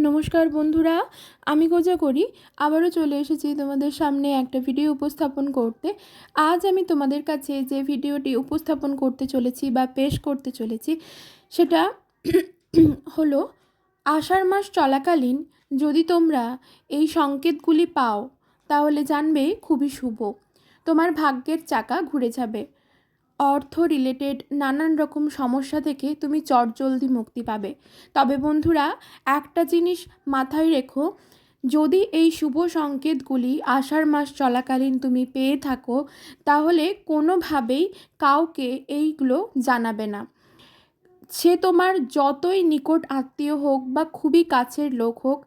নমস্কার বন্ধুরা, আমি কোজাগরী আবারও চলে এসেছি তোমাদের সামনে একটা ভিডিও উপস্থাপন করতে। আজ আমি তোমাদের কাছে যে ভিডিওটি উপস্থাপন করতে চলেছি বা পেশ করতে চলেছি সেটা হলো আষাঢ় মাস চলাকালীন যদি তোমরা এই সংকেতগুলি পাও তাহলে জানবে খুবই শুভ। তোমার ভাগ্যের চাকা ঘুরে যাবে। অর্থ রিলেটেড নানান রকম সমস্যা থেকে তুমি চটজলদি মুক্তি পাবে। তবে বন্ধুরা, একটা জিনিস মাথায় রেখো, যদি এই শুভ সংকেতগুলি আষাঢ় মাস চলাকালীন তুমি পেয়ে থাকো তাহলে কোনোভাবেই কাউকে এইগুলো জানাবে না। সে তোমার যতই নিকট আত্মীয় হোক বা খুবই কাছের লোক হোক,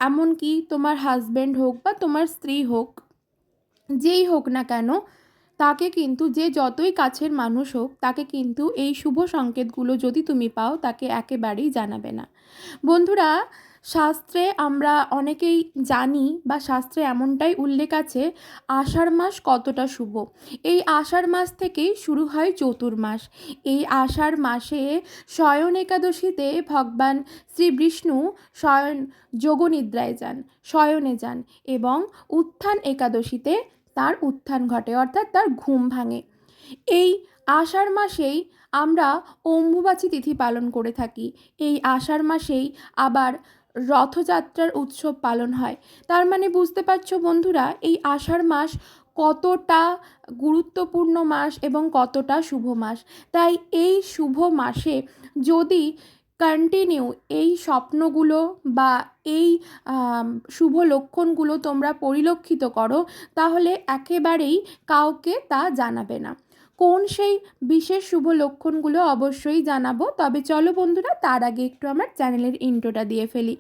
এমনকি তোমার হাজব্যান্ড হোক বা তোমার স্ত্রী হোক, যেই হোক না কেন, তাকে কিন্তু যে যতই কাছের মানুষ হোক তাকে কিন্তু এই শুভ সংকেতগুলো যদি তুমি পাও তাকে একেবারেই জানাবে না। বন্ধুরা, শাস্ত্রে আমরা অনেকেই জানি বা শাস্ত্রে এমনটাই উল্লেখ আছে আষাঢ় মাস কতটা শুভ। এই আষাঢ় মাস থেকেই শুরু হয় চতুর্মাস। এই আষাঢ় মাসে শয়ন একাদশীতে ভগবান শ্রী বিষ্ণু শয়ন যোগনিদ্রায় যান, শয়নে যান, এবং উত্থান একাদশীতে তার উত্থান ঘটে, অর্থাৎ তার ঘুম ভাঙে। এই আষাঢ় মাসেই আমরা অম্বুবাচী তিথি পালন করে থাকি। এই আষাঢ় মাসেই আবার রথযাত্রার উৎসব পালন হয়। তার মানে বুঝতে পারছো বন্ধুরা, এই আষাঢ় মাস কতটা গুরুত্বপূর্ণ মাস এবং কতটা শুভ মাস। তাই এই শুভ মাসে যদি কন্টিনিউ এই স্বপ্নগুলো বা এই শুভ লক্ষণগুলো তোমরা পরিলক্ষিত করো তাহলে একেবারেই কাউকে তা জানাবে না। কোন সেই বিশেষ শুভ লক্ষণগুলো অবশ্যই জানাবো। তবে চলো বন্ধুরা, তার আগে একটু আমার চ্যানেলের ইন্ট্রোটা দিয়ে ফেলি।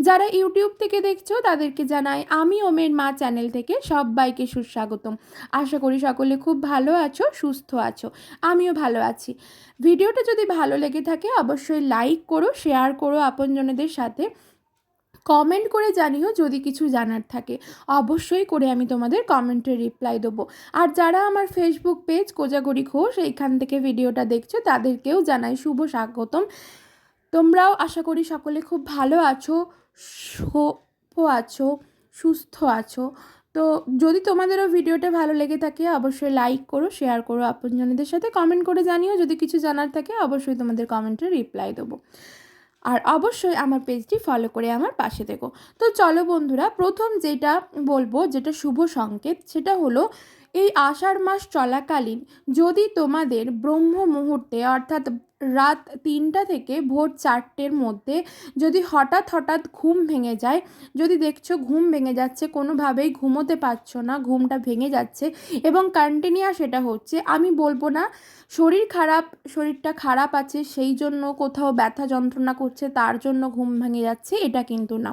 যারা ইউটিউব থেকে দেখছো তাদেরকে জানাই আমি ওমের মা চ্যানেল থেকে সবাইকে সুস্বাগতম। আশা করি সকলে খুব ভালো আছো, সুস্থ আছো। আমিও ভালো আছি। ভিডিওটা যদি ভালো লেগে থাকে অবশ্যই লাইক করো, শেয়ার করো আপনজনেদের সাথে, কমেন্ট করে জানিও যদি কিছু জানার থাকে। অবশ্যই করে আমি তোমাদের কমেন্টে রিপ্লাই দেবো। আর যারা আমার ফেসবুক পেজ কোজাগরী ঘোষ এইখান থেকে ভিডিওটা দেখছো তাদেরকেও জানাই শুভ স্বাগতম। তোমরাও আশা করি সকলে খুব ভালো আছো, শুভ আছো, সুস্থ আছো। তো যদি তোমাদেরও ভিডিওটা ভালো লেগে থাকে অবশ্যই লাইক করো, শেয়ার করো আপনজনদের সাথে, কমেন্ট করে জানিও যদি কিছু জানার থাকে। অবশ্যই তোমাদের কমেন্টে রিপ্লাই দেবো। আর অবশ্যই আমার পেজটি ফলো করে আমার পাশে থেকো। তো চলো বন্ধুরা, প্রথম যেটা বলবো, যেটা শুভ সংকেত, সেটা হলো এই আষাঢ় মাস চলাকালীন যদি তোমাদের ব্রহ্ম মুহূর্তে অর্থাৎ রাত 3টা থেকে ভোর 4টের মধ্যে যদি হঠাৎ হঠাৎ ঘুম ভেঙে যায়, যদি দেখছো ঘুম ভেঙে যাচ্ছে, কোনোভাবেই ঘুমোতে পারছো না, ঘুমটা ভেঙে যাচ্ছে এবং কন্টিনিউয়াস সেটা হচ্ছে, আমি বলবো না শরীরটা খারাপ আছে সেই জন্য কোথাও ব্যথা যন্ত্রণা করছে তার জন্য ঘুম ভেঙে যাচ্ছে, এটা কিন্তু না,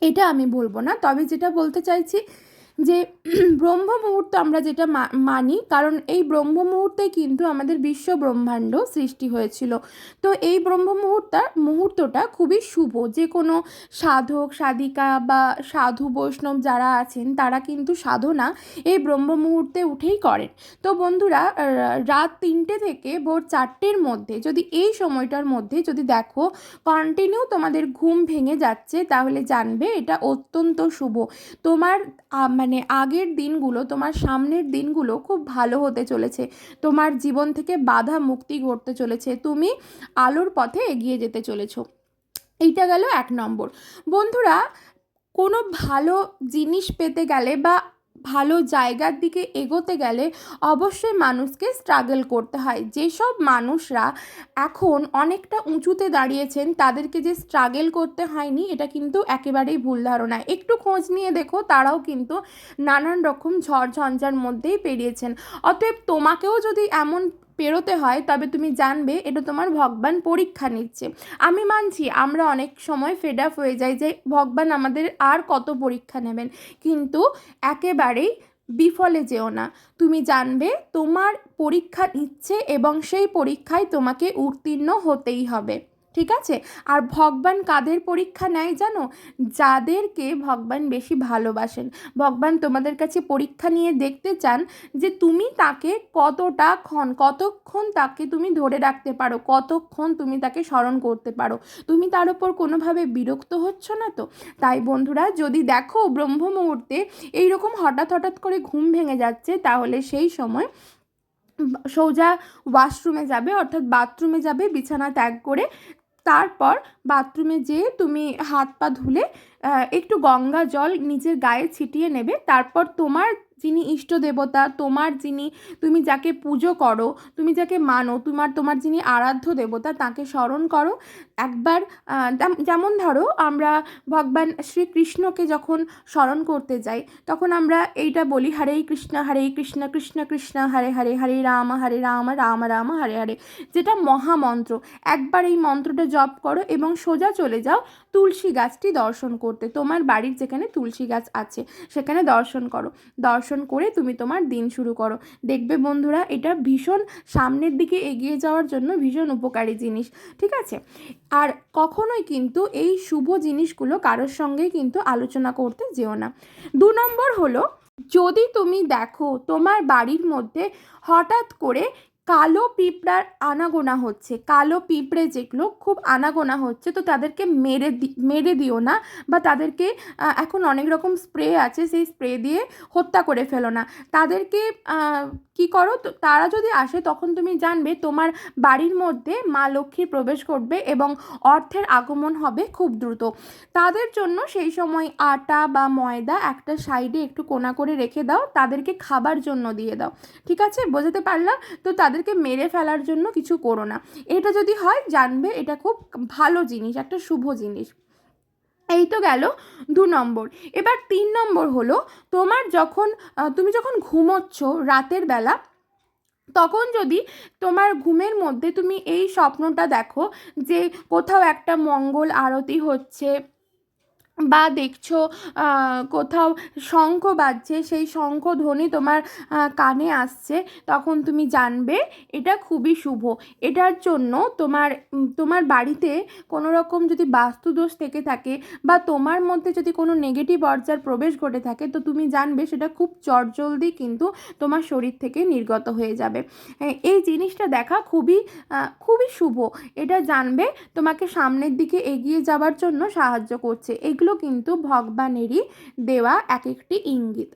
এটা আমি বলবো না। তবে যেটা বলতে চাইছি যে ব্রহ্ম মুহূর্ত আমরা যেটা মানি, কারণ এই ব্রহ্ম মুহূর্তে কিন্তু আমাদের বিশ্ব ব্রহ্মাণ্ড সৃষ্টি হয়েছিল। তো এই ব্রহ্ম মুহূর্তটা খুবই শুভ। যে কোনো সাধক সাধিকা বা সাধু বৈষ্ণব যারা আছেন তারা কিন্তু সাধনা এই ব্রহ্ম মুহূর্তে উঠেই করেন। তো বন্ধুরা, রাত 3টে থেকে ভোর 4টের মধ্যে যদি এই সময়টার মধ্যে যদি দেখো কন্টিনিউ তোমাদের ঘুম ভেঙে যাচ্ছে তাহলে জানবে এটা অত্যন্ত শুভ। তোমার মানে আগের দিনগুলো, তোমার সামনের দিনগুলো খুব ভালো হতে চলেছে। তোমার জীবন থেকে বাধা মুক্তি ঘটতে চলেছে, তুমি আলোর পথে এগিয়ে যেতে চলেছো। এইটা গেল 1 নম্বর। বন্ধুরা, কোনো ভালো জিনিস পেতে গেলে বা ভালো জায়গার দিকে এগোতে গেলে অবশ্যই মানুষকে স্ট্রাগল করতে হয়। যেসব মানুষরা এখন অনেকটা উঁচুতে দাঁড়িয়েছেন তাদেরকে যে স্ট্রাগল করতে হয়নি, এটা কিন্তু একেবারেই ভুল ধারণা। একটু খোঁজ নিয়ে দেখো, তারাও কিন্তু নানান রকম ঝড় ঝঞ্ঝার মধ্যেই পেরিয়েছেন। অতএব তোমাকেও যদি এমন পেরোতে হয় তবে তুমি জানবে এটা তোমার ভগবান পরীক্ষা নিচ্ছে। আমি মানছি আমরা অনেক সময় ফেড আপ হয়ে যাই যে ভগবান আমাদের আর কত পরীক্ষা নেবেন, কিন্তু একেবারেই বিফলে যেও না। তুমি জানবে তোমার পরীক্ষা নিচ্ছে এবং সেই পরীক্ষায় তোমাকে উত্তীর্ণ হতেই হবে। ঠিক আছে। আর ভগবান কাদের পরীক্ষা নেয় জানো? যাদেরকে ভগবান বেশি ভালোবাসেন। ভগবান তোমাদের কাছে পরীক্ষা নিয়ে দেখতে চান যে তুমি তাকে কতক্ষণ তাকে তুমি ধরে রাখতে পারো, কতক্ষণ তুমি তাকে স্মরণ করতে পারো, তুমি তার উপর কোনোভাবে বিরক্ত হচ্ছ না তো। তাই বন্ধুরা, যদি দেখো ব্রহ্ম মুহূর্তে এইরকম হঠাৎ করে ঘুম ভেঙে যাচ্ছে, তাহলে সেই সময় সোজা ওয়াশরুমে যাবে, অর্থাৎ বাথরুমে যাবে বিছানা ত্যাগ করে। তারপর বাথরুমে যেয়ে তুমি হাত পা ধুলে একটু গঙ্গা জল নিজের গায়ে ছিটিয়ে নেবে। তারপর তোমার যিনি ইষ্ট দেবতা, তুমি যাকে পুজো করো, তুমি যাকে মানো, তোমার যিনি আরাধ্য দেবতা, তাকে স্মরণ করো একবার। যেমন ধরো, আমরা ভগবান শ্রীকৃষ্ণকে যখন স্মরণ করতে যাই, তখন আমরা এইটা বলি, হরে কৃষ্ণ কৃষ্ণ কৃষ্ণ হরে হরে, হরে রাম রাম রাম হরে হরে, যেটা মহামন্ত্র। একবার এই মন্ত্রটা জপ করো এবং সোজা চলে যাও তুলসী গাছটি দর্শন করতে। তোমার বাড়ির যেখানে তুলসী গাছ আছে সেখানে দর্শন করো। দর্শন করে তুমি তোমার দিন শুরু করো। দেখবে বন্ধুরা, এটা ভীষণ সামনের দিকে এগিয়ে যাওয়ার জন্য ভীষণ উপকারী জিনিস। ঠিক আছে। আর কখনোই কিন্তু এই শুভ জিনিসগুলো কারোর সঙ্গে কিন্তু আলোচনা করতে যেও না। 2 নম্বর হলো, যদি তুমি দেখো তোমার বাড়ির মধ্যে হঠাৎ করে কালো পিঁপড়ার আনাগোনা হচ্ছে, কালো পিঁপড়ে যেগুলো খুব আনাগোনা হচ্ছে, তো তাদেরকে মেরে দিও না, বা তাদেরকে এখন অনেক রকম স্প্রে আছে, সেই স্প্রে দিয়ে হত্যা করে ফেলো না। তাদেরকে কি করো, তো তারা যদি আসে তখন তুমি জানবে তোমার বাড়ির মধ্যে মা লক্ষ্মীর প্রবেশ করবে এবং অর্থের আগমন হবে খুব দ্রুত। তাদের জন্য সেই সময় আটা বা ময়দা একটা সাইডে একটু কোনা করে রেখে দাও, তাদেরকে খাবার জন্য দিয়ে দাও। ঠিক আছে, বোঝাতে পারলাম? তো তাদেরকে মেরে ফেলার জন্য কিছু করো না। এটা যদি হয়, জানবে এটা খুব ভালো জিনিস, একটা শুভ জিনিস। এই তো গেল 2 নম্বর। এবার 3 নম্বর হলো, তুমি যখন ঘুমোচ্ছ রাতের বেলা, তখন যদি তোমার ঘুমের মধ্যে তুমি এই স্বপ্নটা দেখো যে কোথাও একটা মঙ্গল আরতি হচ্ছে, বা দেখছো কোথাও শঙ্খ বাজছে, সেই শঙ্খ ধ্বনি তোমার কানে আসছে, তখন তুমি জানবে এটা খুবই শুভ। এটার জন্য তোমার বাড়িতে কোনো রকম যদি বাস্তুদোষ থেকে থাকে, বা তোমার মধ্যে যদি কোনো নেগেটিভ অর্জার প্রবেশ ঘটে থাকে, তো তুমি জানবে সেটা খুব চটজলদি কিন্তু তোমার শরীর থেকে নির্গত হয়ে যাবে। এই জিনিসটা দেখা খুবই শুভ। এটা জানবে তোমাকে সামনের দিকে এগিয়ে যাওয়ার জন্য সাহায্য করছে। এগুলো কিন্তু ভগবানেরই দেওয়া এক একটি ইঙ্গিত।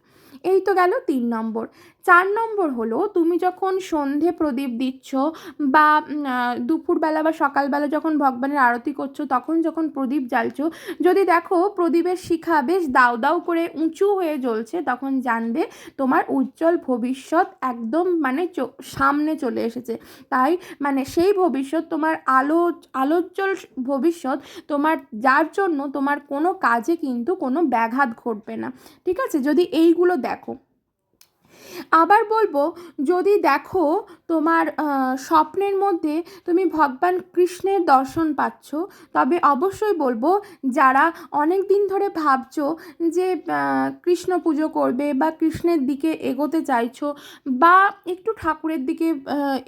এই তো গেল 3 নম্বর। 4 নম্বর হলো, তুমি যখন সন্ধে প্রদীপ দিচ্ছ, বা দুপুরবেলা বা সকালবেলা যখন ভগবানের আরতি করছো, তখন যখন প্রদীপ জ্বালছো, যদি দেখো প্রদীপের শিখা বেশ দাউ দাউ করে উঁচু হয়ে জ্বলছে, তখন জানবে তোমার উজ্জ্বল ভবিষ্যৎ একদম সামনে চলে এসেছে। তাই সেই ভবিষ্যৎ, তোমার আলোজ্জ্বল ভবিষ্যৎ, যার জন্য তোমার কোনো কাজে কিন্তু কোনো ব্যাঘাত ঘটবে না। ঠিক আছে, যদি এইগুলো দেখো। আবার বলবো, যদি দেখো তোমার স্বপ্নের মধ্যে তুমি ভগবান কৃষ্ণের দর্শন পাচ্ছ, তবে অবশ্যই বলবো, যারা অনেক দিন ধরে ভাবছো যে কৃষ্ণ পুজো করবে, বা কৃষ্ণের দিকে এগোতে চাইছো, বা একটু ঠাকুরের দিকে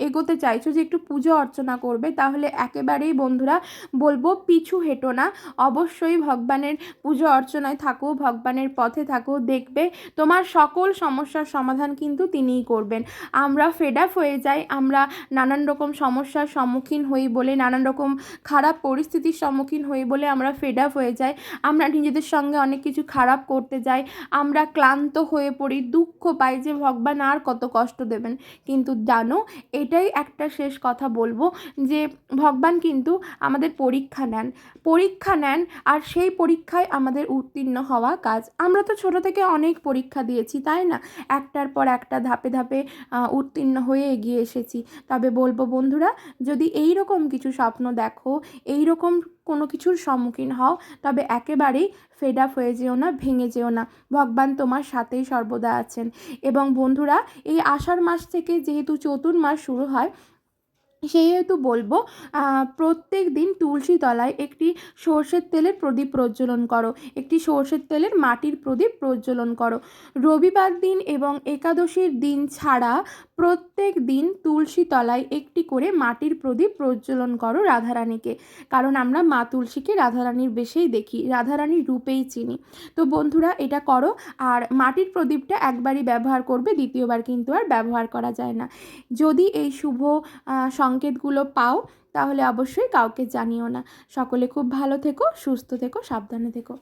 এগোতে চাইছো যে একটু পুজো অর্চনা করবে, তাহলে একেবারেই বন্ধুরা বলবো, পিছু হেঁটো না। অবশ্যই ভগবানের পুজো অর্চনায় থাকো, ভগবানের পথে থাকো। দেখবে তোমার সকল সমস্যার সমাধান কিন্তু তিনিই করবেন। আমরা ফেড আপ হয়ে যাই, আমরা নানান রকম সমস্যার সম্মুখীন হই বলে, নানান রকম খারাপ পরিস্থিতির সম্মুখীন হই বলে আমরা ফেড আপ হয়ে যাই। আমরা নিজেদের সঙ্গে অনেক কিছু খারাপ করতে যাই, আমরা ক্লান্ত হয়ে পড়ি, দুঃখ পাই যে ভগবান আর কত কষ্ট দেবেন। কিন্তু জানো, এটাই একটা শেষ কথা বলবো, যে ভগবান কিন্তু আমাদের পরীক্ষা নেন, আর সেই পরীক্ষায় আমাদের উত্তীর্ণ হওয়া কাজ। আমরা তো ছোট থেকে অনেক পরীক্ষা দিয়েছি, তাই না? একটার পর একটা ধাপে ধাপে উত্তীর্ণ হয়ে এগিয়ে এসেছি। তবে বলবো বন্ধুরা, যদি এই রকম কিছু স্বপ্ন দেখো, এই রকম কোনো কিছুর সম্মুখীন হও, তবে একেবারেই ফেড আপ হয়ে যেও না, ভেঙে যেও না। ভগবান তোমার সাথেই সর্বদা আছেন। এবং বন্ধুরা, এই আষাঢ় মাস থেকে যেহেতু চতুর্মাস শুরু হয়, সেহেতু বলবো প্রত্যেক দিন তুলসী তলায় একটি সর্ষের তেলের প্রদীপ প্রজ্বলন করো, একটি সর্ষের তেলের মাটির প্রদীপ প্রজ্বলন করো। রবিবার দিন এবং একাদশীর দিন ছাড়া প্রত্যেক দিন তুলসী তলায় একটি করে মাটির প্রদীপ প্রজ্বলন করো রাধারানীকে, কারণ আমরা মা তুলসীকে রাধারানীর বেশেই দেখি, রাধারানীর রূপেই চিনি। তো বন্ধুরা এটা করো, আর মাটির প্রদীপটা একবারই ব্যবহার করবে, দ্বিতীয়বার কিন্তু আর ব্যবহার করা যায় না। যদি এই শুভ সংকেতগুলো পাও তাহলে অবশ্যই কাউকে জানিও না। সকলে খুব ভালো থেকো, সুস্থ থেকো, সাবধানে থেকো।